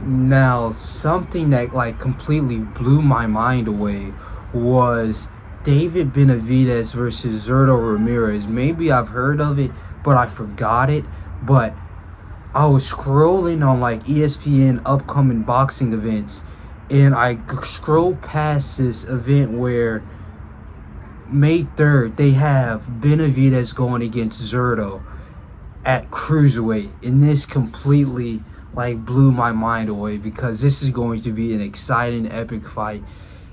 Now, something that like completely blew my mind away was David Benavidez versus Zurdo Ramirez. Maybe I've heard of it, but I forgot it. But I was scrolling on like ESPN upcoming boxing events, and I scrolled past this event where May 3rd they have Benavidez going against Zurdo at Cruiserweight, and this completely like blew my mind away because this is going to be an exciting epic fight,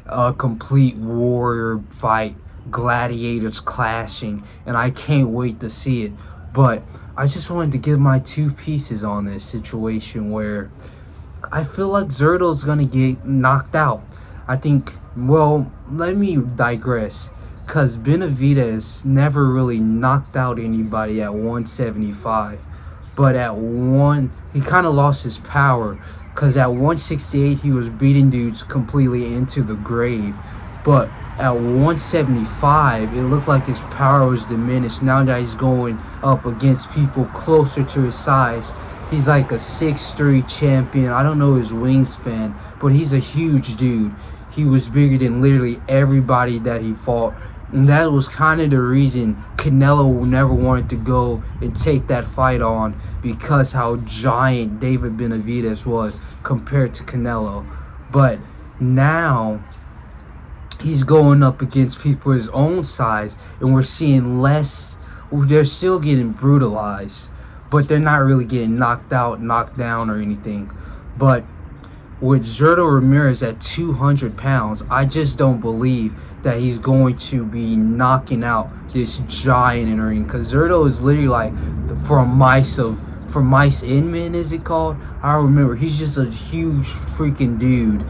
a complete warrior fight, gladiators clashing, and I can't wait to see it. But I just wanted to give my two pieces on this situation where I feel like Zurdo's gonna get knocked out. I think, well, let me digress. Because Benavidez never really knocked out anybody at 175. But at he kind of lost his power. Because at 168, he was beating dudes completely into the grave. But at 175, it looked like his power was diminished. Now that he's going up against people closer to his size, he's like a 6'3" champion. I don't know his wingspan, but he's a huge dude. He was bigger than literally everybody that he fought. And that was kind of the reason Canelo never wanted to go and take that fight on, because how giant David Benavidez was compared to Canelo. But now he's going up against people his own size, and we're seeing less. They're still getting brutalized, but they're not really getting knocked out, knocked down, or anything. But with Zurdo Ramirez at 200 pounds, I just don't believe that he's going to be knocking out this giant in the ring. Because Zurdo is literally like from Mice Inman, is it called? I don't remember. He's just a huge freaking dude.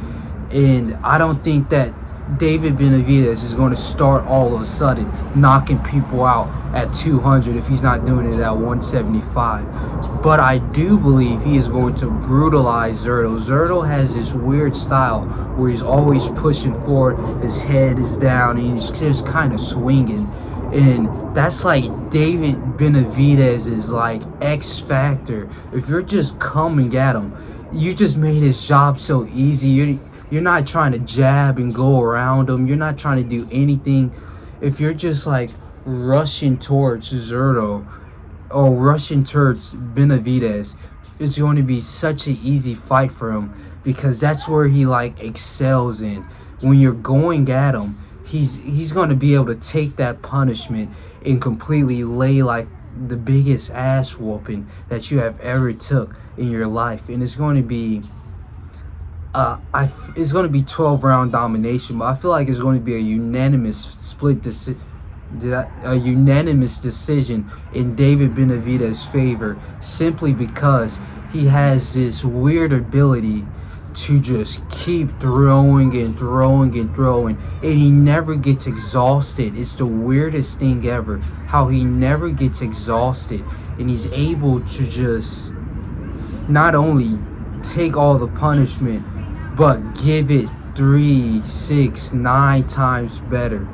And I don't think that David Benavidez is going to start all of a sudden knocking people out at 200 if he's not doing it at 175. But I do believe he is going to brutalize Zurdo. Zurdo has this weird style where he's always pushing forward, his head is down, and he's just kind of swinging. And that's like David Benavidez's like X factor. If you're just coming at him, you just made his job so easy. You're not trying to jab and go around him. You're not trying to do anything. If you're just like rushing towards Zurdo or rushing towards Benavidez, it's going to be such an easy fight for him, because that's where he like excels in. When you're going at him, he's going to be able to take that punishment and completely lay like the biggest ass whooping that you have ever took in your life. And it's going to be it's going to be 12-round domination, but I feel like it's going to be a unanimous decision in David Benavidez's favor, simply because he has this weird ability to just keep throwing and throwing and throwing, and he never gets exhausted. It's the weirdest thing ever, how he never gets exhausted, and he's able to just not only take all the punishment, but give it 3, 6, 9 times better.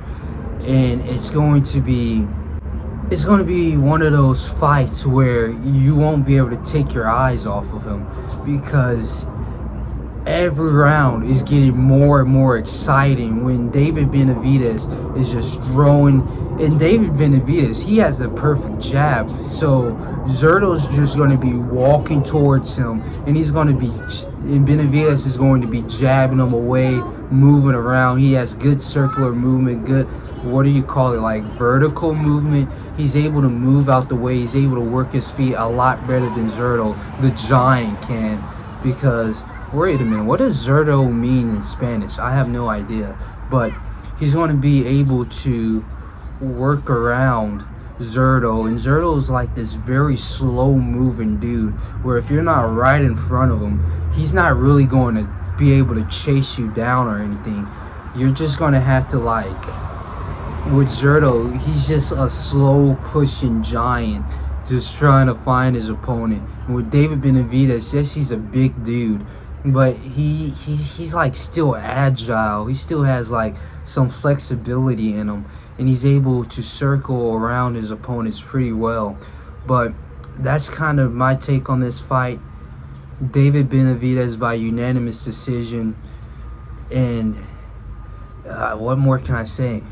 And it's going to be one of those fights where you won't be able to take your eyes off of him, because every round is getting more and more exciting when David Benavidez is just throwing. And David Benavidez, he has the perfect jab, so Zurdo's just going to be walking towards him, and Benavidez is going to be jabbing him away, moving around. He has good circular movement, good, what do you call it, like vertical movement. He's able to move out the way. He's able to work his feet a lot better than Zurdo, the giant, can. Because, wait a minute, what does Zurdo mean in Spanish? I have no idea. But he's going to be able to work around Zurdo, and Zurdo's like this very slow moving dude where if you're not right in front of him, he's not really going to be able to chase you down or anything. You're just going to have to, like, with Zurdo, he's just a slow pushing giant just trying to find his opponent. And with David Benavidez, yes, he's a big dude, but he's like still agile. He still has like some flexibility in him, and he's able to circle around his opponents pretty well. But that's kind of my take on this fight. David Benavidez by unanimous decision. And what more can I say?